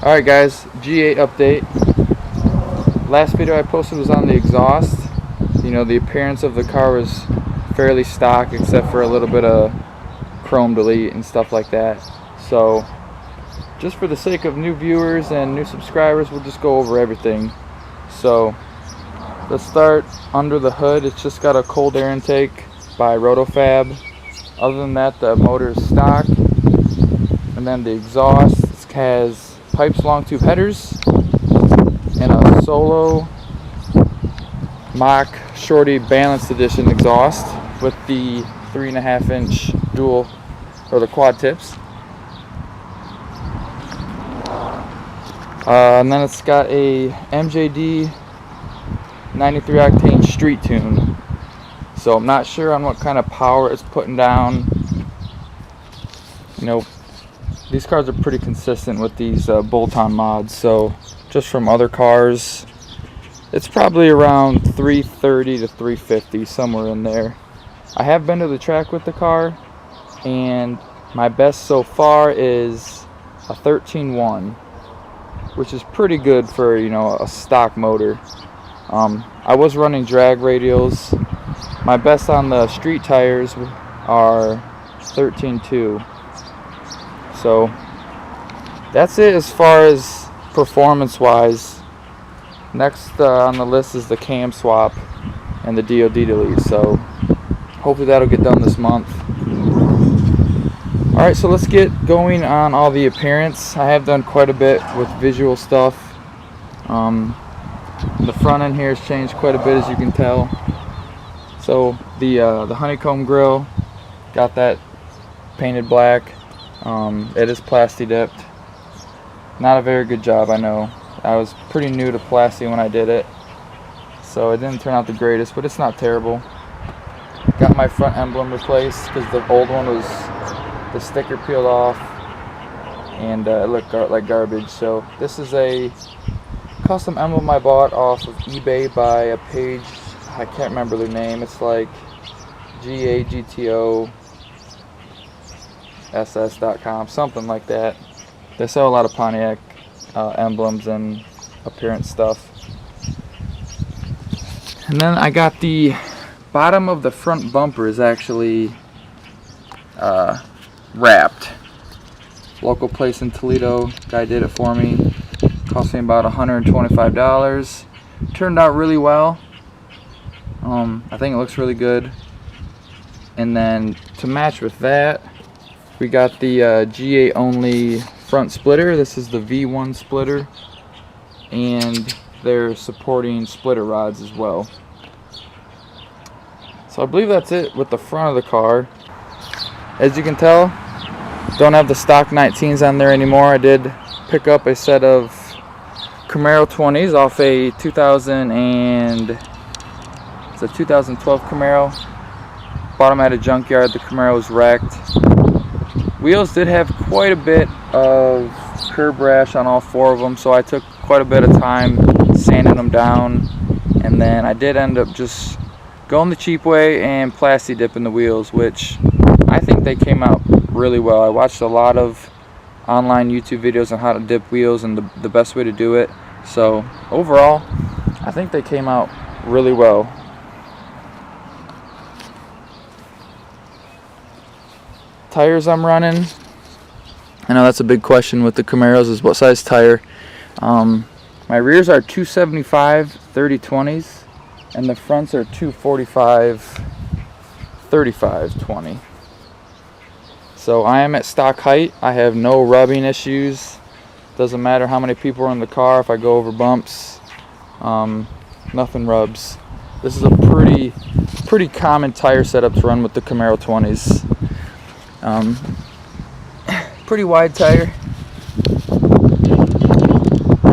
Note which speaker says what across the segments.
Speaker 1: Alright guys, G8 update. Last video I posted was on the exhaust. You know, the appearance of the car was fairly stock except for a little bit of chrome delete and stuff like that. So just for the sake of new viewers and new subscribers, we'll just go over everything. So let's start under the hood. It's just got a cold air intake by Rotofab. Other than that, the motor is stock. And then the exhaust has pipes long tube headers and a Solo Mach Shorty Balanced Edition exhaust with the 3.5-inch dual or the quad tips. And then it's got a MJD 93 octane street tune. So I'm not sure on what kind of power it's putting down. You know, these cars are pretty consistent with these bolt-on mods, so just from other cars, it's probably around 330 to 350, somewhere in there. I have been to the track with the car, and my best so far is a 13.1, which is pretty good for, you know, a stock motor. I was running drag radials. My best on the street tires are 13.2. So that's it as far as performance wise. Next on the list is the cam swap and the DOD delete. So hopefully that'll get done this month. Alright, so let's get going on all the appearance. I have done quite a bit with visual stuff. The front end here has changed quite a bit, as you can tell. So the honeycomb grill, got that painted black. It is plasti dipped. Not a very good job, I know. I was pretty new to plasti when I did it, so it didn't turn out the greatest, but it's not terrible. Got my front emblem replaced because the old one was the sticker peeled off and it looked like garbage. So this is a custom emblem I bought off of eBay by a page, I can't remember their name. It's like GAGTO ss.com, something like that. They sell a lot of Pontiac emblems and appearance stuff. And then I got the bottom of the front bumper is actually wrapped. Local place in Toledo, guy did it for me. Cost me about $125. Turned out really well. I think it looks really good. And then to match with that, we got the G8 only front splitter. This is the V1 splitter, and they're supporting splitter rods as well. So I believe that's it with the front of the car. As you can tell, don't have the stock 19s on there anymore. I did pick up a set of Camaro 20s off a 2012 Camaro. Bought them at a junkyard. The Camaro was wrecked. Wheels did have quite a bit of curb rash on all four of them, so I took quite a bit of time sanding them down, and then I did end up just going the cheap way and plasti dipping the wheels, which I think they came out really well. I watched a lot of online YouTube videos on how to dip wheels and the best way to do it, so overall I think they came out really well. Tires I'm running, I know that's a big question with the Camaros, is what size tire. My rears are 275 30/20s and the fronts are 245 35/20. So I am at stock height. I have no rubbing issues. Doesn't matter how many people are in the car. If I go over bumps, nothing rubs. This is a pretty common tire setup to run with the Camaro 20s. Pretty wide tire.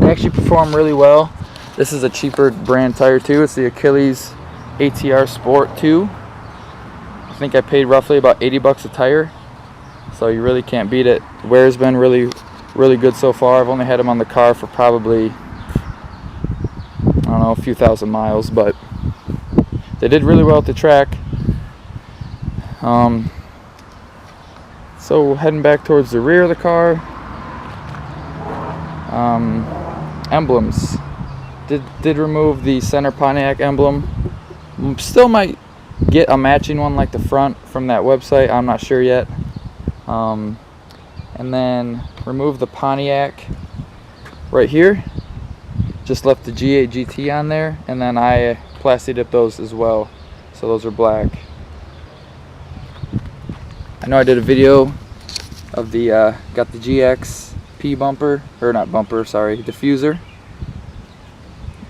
Speaker 1: They actually perform really well. This is a cheaper brand tire too. It's the Achilles ATR Sport 2. I think I paid roughly about 80 bucks a tire, so you really can't beat it. The wear's been really good so far. I've only had them on the car for probably, I don't know, a few thousand miles, but they did really well at the track. So heading back towards the rear of the car. emblems. Did remove the center Pontiac emblem. Still might get a matching one like the front from that website. I'm not sure yet. And then remove the Pontiac right here. Just left the G8 GT on there, and then I plasti dipped those as well, so those are black. I know I did a video of the got the GXP bumper, or not bumper, sorry, diffuser.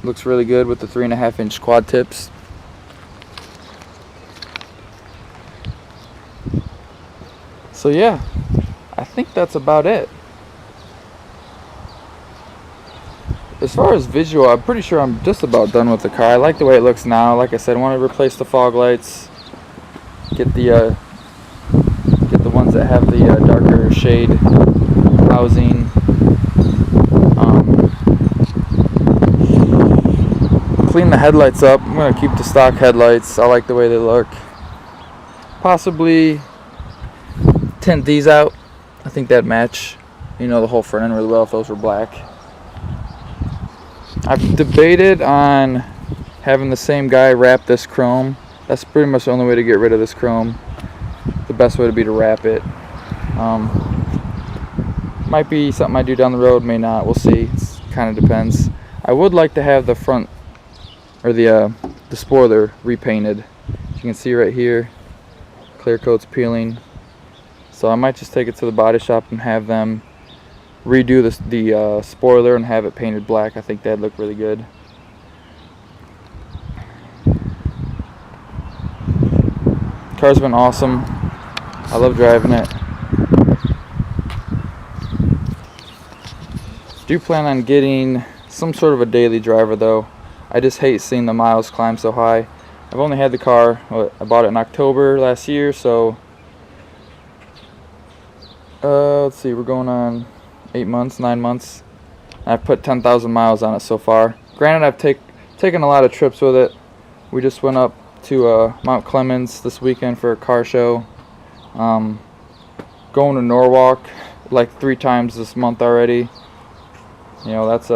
Speaker 1: Looks really good with the 3.5-inch quad tips. So yeah, I think that's about it. As far as visual, I'm pretty sure I'm just about done with the car. I like the way it looks now. Like I said, I want to replace the fog lights, get the ones that have the darker shade housing. Clean the headlights up. I'm going to keep the stock headlights. I like the way they look. Possibly tint these out. I think that'd match, you know, the whole front end really well if those were black. I've debated on having the same guy wrap this chrome. That's pretty much the only way to get rid of this chrome. The best way would be to wrap it. Might be something I do down the road, may not. We'll see. It kind of depends. I would like to have the front, or the spoiler repainted. As you can see right here, clear coat's peeling. So I might just take it to the body shop and have them redo the spoiler and have it painted black. I think that'd look really good. Car's been awesome. I love driving it. Do plan on getting some sort of a daily driver though. I just hate seeing the miles climb so high. I've only had the car, I bought it in October last year, so let's see, we're going on 9 months. I've put 10,000 miles on it so far. Granted, I've taken a lot of trips with it. We just went up to Mount Clemens this weekend for a car show. Going to Norwalk like 3 times this month already. You know, that's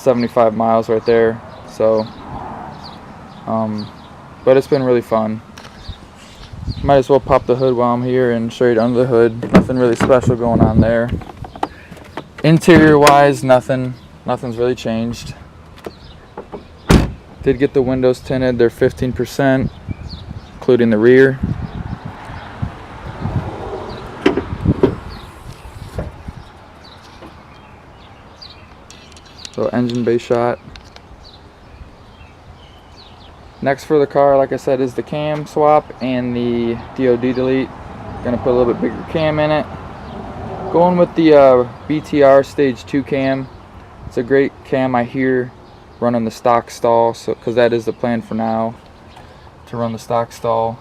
Speaker 1: 75 miles right there. So, but it's been really fun. Might as well pop the hood while I'm here and show you under the hood. Nothing really special going on there. Interior wise, nothing's really changed. Did get the windows tinted. They're 15%, including the rear. So engine bay shot. Next for the car, like I said, is the cam swap and the DOD delete. Gonna put a little bit bigger cam in it. Going with the BTR Stage 2 cam. It's a great cam, I hear, running the stock stall, so because that is the plan for now, to run the stock stall.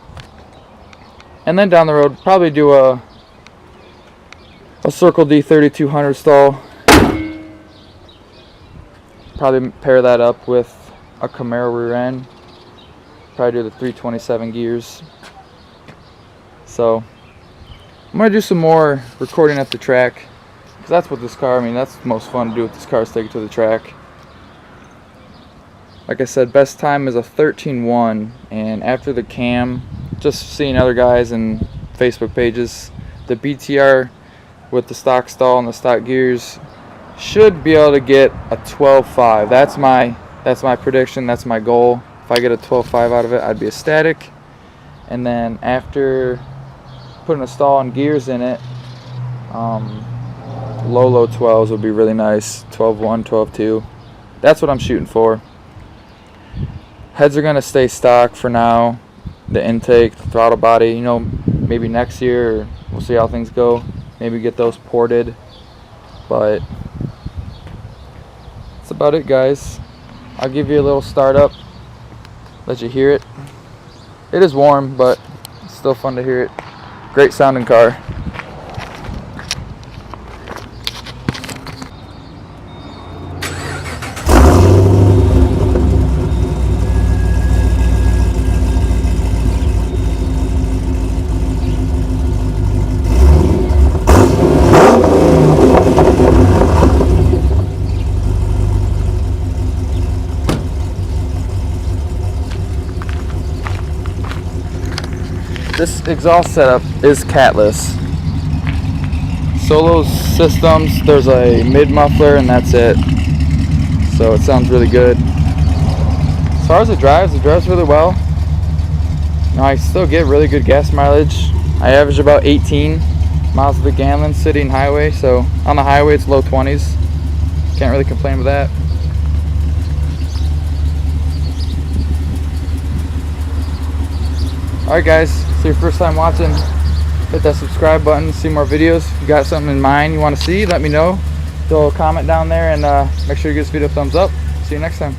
Speaker 1: And then down the road, probably do a Circle D 3200 stall. Probably pair that up with a Camaro rear end. Probably do the 327 gears. So I'm going to do some more recording at the track, because that's what this car, I mean, that's the most fun to do with this car, is take it to the track. Like I said, best time is a 13.1, and after the cam, just seeing other guys and Facebook pages, the BTR with the stock stall and the stock gears should be able to get a 12.5. That's my prediction, that's my goal. If I get a 12.5 out of it, I'd be ecstatic. And then after putting a stall and gears in it, low 12s would be really nice. 12.1, 12.2. That's what I'm shooting for. Heads are going to stay stock for now. The intake, the throttle body, you know, maybe next year, we'll see how things go. Maybe get those ported. But that's about it, guys. I'll give you a little startup, let you hear it. It is warm, but it's still fun to hear it. Great sounding car. This exhaust setup is catless. Solo systems, there's a mid muffler and that's it. So it sounds really good. As far as it drives really well. Now I still get really good gas mileage. I average about 18 miles to the gallon city and highway, so on the highway it's low 20s. Can't really complain with that. Alright guys, it's your first time watching, hit that subscribe button, see more videos. If you got something in mind you want to see, let me know. Throw a comment down there and make sure you give this video a thumbs up. See you next time.